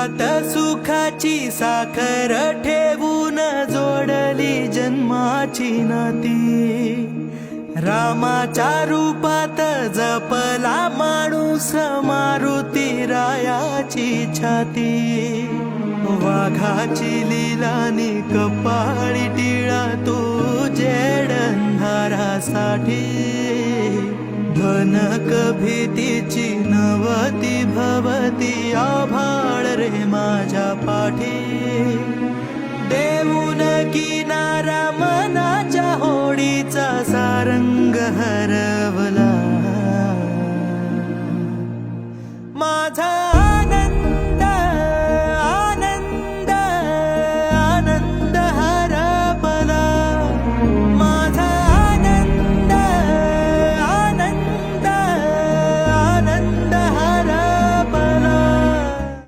दुःखात सुखाची साखर ठेवून जोडली जन्माची नाती। रामाच्या रूपात जपला माणूस मारुती रायाची छाती। वाघाची लीलानी कपाळी टिळा तू जेडंधारासाठी। धनक भीतीची नवती भवती आभाळ रे माझ्या पाठी। देऊन किनारा मनाच्या होडीचा सारंग हर